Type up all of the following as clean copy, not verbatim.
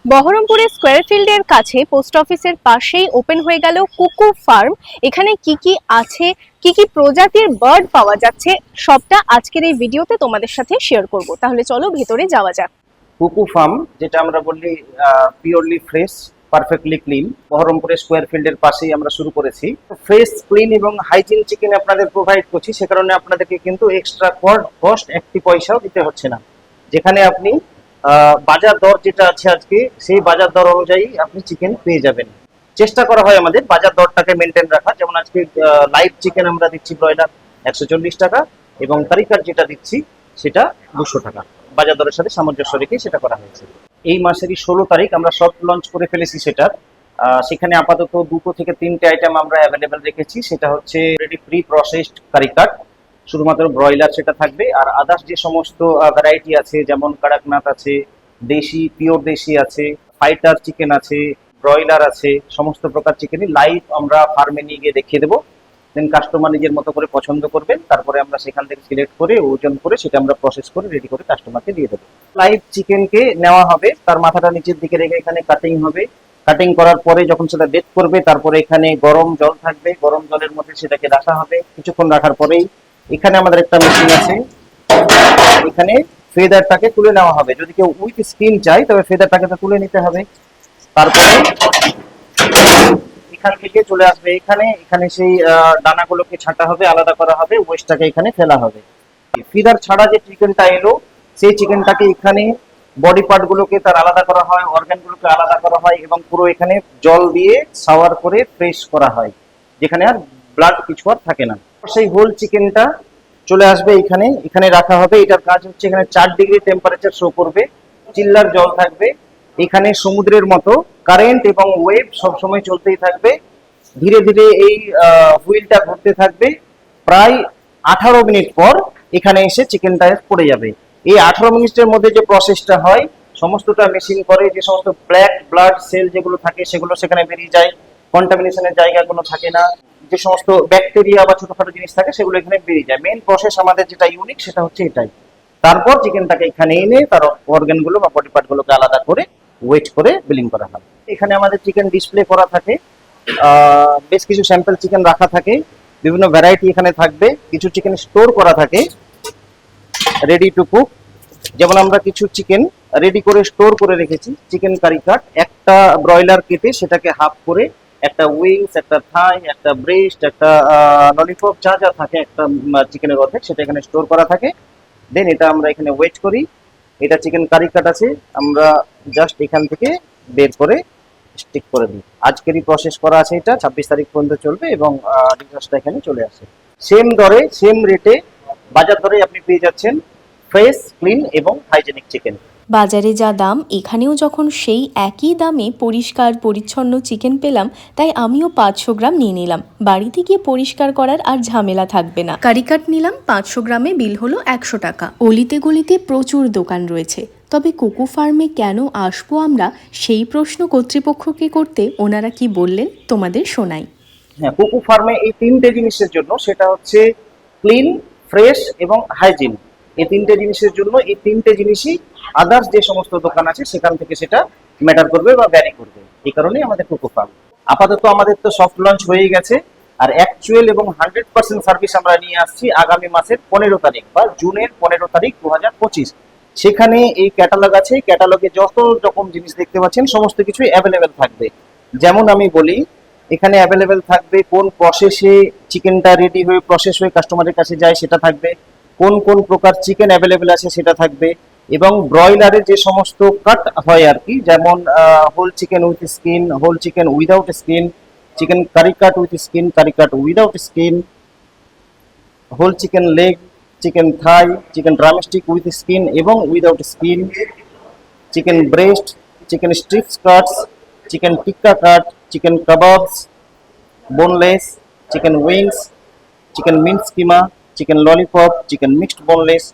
বহরমপুরের স্কয়ার ফিল্ডের কাছে পোস্ট অফিসের পাশেই ওপেন হয়ে গেল কুকু ফার্ম। এখানে কি কি আছে, কি কি প্রজাতির বার্ড পাওয়া যাচ্ছে, সবটা আজকের এই ভিডিওতে তোমাদের সাথে শেয়ার করব। তাহলে চলো ভেতরে যাওয়া যাক। কুকু ফার্ম, যেটা আমরা বলি পিওরলি ফ্রেশ, পারফেক্টলি ক্লিন, বহরমপুরের স্কোয়ার ফিল্ডের পাশেই আমরা শুরু করেছি। ফ্রেশ, ক্লিন এবং হাইজিন চিকেন আপনাদের প্রোভাইড করছি, সে কারণে আপনাদেরকে কিন্তু এক্সট্রা কস্ট একটি পয়সাও দিতে হচ্ছে না। যেখানে আপনি বাজার দর যেটা আছে আজকে, সেই বাজার দর অনুযায়ী আপনি চিকেন পেয়ে যাবেন। চেষ্টা করা হয় আমাদের বাজার দরটাকে মেনটেন রাখা। যেমন আজকে লাইভ চিকেন আমরা দিচ্ছি ব্রয়লার 140 টাকা, এবং কারিকার যেটা দিচ্ছি সেটা 200 টাকা। বাজার দরের সাথে সামঞ্জস্য রেখে সেটা করা হয়েছে। এই মাসেরই 16 তারিখ আমরা সফট লঞ্চ করে ফেলেছি সেটার। সেখানে আপাতত 2 থেকে 3টে আইটেম আমরা অ্যাভেলেবেল রেখেছি। সেটা হচ্ছে রেডি প্রি প্রসেসড কারিকাট, শুধুমাত্র ব্রয়লার সেটা থাকবে। আর আদার্স যে সমস্ত ভ্যারাইটি আছে, যেমন কাড়াকনাথ আছে, দেশি পিওর দেশি আছে, ফাইটার চিকেন আছে, ব্রয়লার আছে, সমস্ত প্রকার চিকেনই লাইভ আমরা ফার্মে নিয়ে গিয়ে দেখিয়ে দেবো। দেন কাস্টমার নিজের মতো করে পছন্দ করবেন, তারপরে আমরা সেখান থেকে সিলেক্ট করে ওজন করে সেটা আমরা প্রসেস করে রেডি করে কাস্টমারকে দিয়ে দেবো। লাইভ চিকেনকে নেওয়া হবে, তার মাথাটা নিচের দিকে রেখে এখানে কাটিং হবে। কাটিং করার পরে যখন সেটা বেক করবে, তারপরে এখানে গরম জল থাকবে, গরম জলের মধ্যে সেটাকে রাখা হবে। কিছুক্ষণ রাখার পরেই এখানে আমাদের একটা মেশিন আছে, এখানে ফেদারটাকে তুলে নেওয়া হবে। যদি কেউ উইথ স্কিন চাই তবে ফেদারটাকে তো তুলে নিতে হবে। তারপরে এখান থেকে চলে আসবে এখানে, এখানে সেই দানাগুলোকে ছাঁটা হবে, আলাদা করা হবে, ওয়েস্টটাকে এখানে ফেলা হবে। ফিদার ছাড়া যে চিকেনটা এলো, সেই চিকেনটাকে এখানে বডি পার্ট গুলোকে তার আলাদা করা হয়, অর্গান গুলোকে আলাদা করা হয়, এবং পুরো এখানে জল দিয়ে শাওয়ার করে ফ্রেশ করা হয়, যেখানে আর ব্লাড কিছু আর থাকে না। সেই হোল চিকেনটা চলে আসবে এখানে, এখানে রাখা হবে। এটার কাজ হচ্ছে এখানে 4 ডিগ্রি টেম্পারেচার শো করবে, চিল্লার জল থাকবে, এখানে সমুদ্রের মতো কারেন্ট এবং ওয়েভ সবসময় চলতেই থাকবে। ধীরে ধীরে এই হুইলটা ঘুরতে থাকবে। প্রায় 18 মিনিট পর এখানে এসে চিকেনটা পড়ে যাবে। এই 18 মিনিটের মধ্যে যে প্রসেসটা হয়, সমস্তটা মেশিন করে, যে সমস্ত ব্ল্যাক ব্লাড সেল যেগুলো থাকে সেগুলো সেখানে বেরিয়ে যায়, কন্টামিনেশনের জায়গাগুলো থাকে না, যে সমস্ত ব্যাকটেরিয়া বা ছোটখাটো জিনিস থাকে সেগুলো এখানে বেরিয়ে যায়। মেইন প্রসেস আমাদের যেটা ইউনিক সেটা হচ্ছে এটাই। তারপর চিকেনটাকে এখানে এনে তার অর্গানগুলো বা বডি পার্টগুলোকে আলাদা করে ওয়েট করে বিলিং করা হয়। এখানে আমাদের চিকেন ডিসপ্লে করা থাকে, বেশ কিছু স্যাম্পল চিকেন রাখা থাকে, বিভিন্ন ভ্যারাইটি এখানে থাকবে। কিছু চিকেন স্টোর করা থাকে রেডি টু কুক। যেমন আমরা কিছু চিকেন রেডি করে স্টোর করে রেখেছি। চিকেন কারি কাট, একটা ব্রয়লার কেটে সেটাকে হাফ করে, একটা উইংস, একটা থাই, একটা ব্রেস্ট, একটা ললিপপ, যা যা থাকে একটা চিকেনের অর্ধেক, সেটা এখানে স্টোর করা থাকে। দেন এটা আমরা এখানে ওয়েট করি। এটা চিকেন কারি কাট আছে, আমরা জাস্ট এখান থেকে বের করে স্টিক করে দিই। আজকেরই প্রসেস করা আছে, এটা 26 তারিখ পর্যন্ত চলবে, এবং রিচার্জটা এখানে চলে আসে। সেম দরে সেম রেটে বাজার দরে আপনি পেয়ে যাচ্ছেন ফ্রেশ, ক্লিন এবং হাইজেনিক চিকেন। বাজারে যা দাম, এখানেও যখন সেই একই দামে পরিষ্কার পরিচ্ছন্ন চিকেন পেলাম, তাই আমিও 500 গ্রাম নিয়ে নিলাম। বাড়িতে গিয়ে পরিষ্কার করার আর ঝামেলা থাকবে না। কারিকাট নিলাম 500 গ্রামে, বিল হলো 100 টাকা। অলিতে গলিতে প্রচুর দোকান রয়েছে, তবে কুকু ফার্মে কেন আসবো আমরা, সেই প্রশ্ন কর্তৃপক্ষকে করতে ওনারা কি বললেন তোমাদের শোনাই। হ্যাঁ, কুকু ফার্মে এই 3টে জিনিসের জন্য, সেটা হচ্ছে ক্লিন, ফ্রেশ এবং হাইজিন। এই 3টে জিনিসের জন্য, এই 3টে জিনিসই আদার্স যে সমস্ত দোকান আছে সেখান থেকে সেটা ম্যাটার করবে বা ভ্যারি করবে। এই কারণেই আমাদের কুকু ফার্ম। আপাতত আমাদের তো সফট লঞ্চ হয়ে গেছে, আর অ্যাকচুয়াল এবং 100% সার্ভিস আমরা নিয়ে আসছি আগামী মাসের 15 তারিখ বা জুনের 15 তারিখ 2025। সেখানে এই ক্যাটালগ আছে, ক্যাটালগে যত রকম জিনিস দেখতে পাচ্ছেন সমস্ত কিছুই অ্যাভেলেবেল থাকবে। যেমন আমি বলি, এখানে অ্যাভেলেবেল থাকবে কোন প্রসেসে চিকেনটা রেডি হয়ে প্রসেস হয়ে কাস্টমারের কাছে যায় সেটা থাকবে, কোন কোন প্রকার চিকেন অ্যাভেলেবেল আছে সেটা থাকবে, এবং ব্রয়লারের যে সমস্ত কাট হয় আর কি, যেমন whole chicken with skin, whole chicken without skin, chicken curry cut with skin, curry cut without skin, whole chicken leg, chicken thigh, chicken drumstick with skin এবং without skin, chicken breast, chicken strip cuts, chicken tikka cut, chicken kebabs, boneless, chicken wings, chicken minced keema, chicken lollipop, chicken mixed boneless,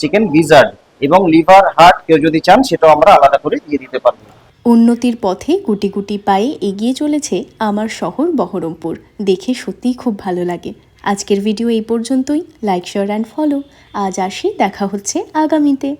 chicken gizzard, এবং liver, heart কেউ যদি চান সেটাও আমরা আলাদা করে দিয়ে দিতে পারবো। উন্নতির পথে গুটি গুটি পায়ে এগিয়ে চলেছে আমার শহর বহরমপুর। দেখে সত্যিই খুব ভালো লাগে। আজকের ভিডিও এই পর্যন্তই। Like, share and follow. আজ আসি, দেখা হচ্ছে আগামীতে।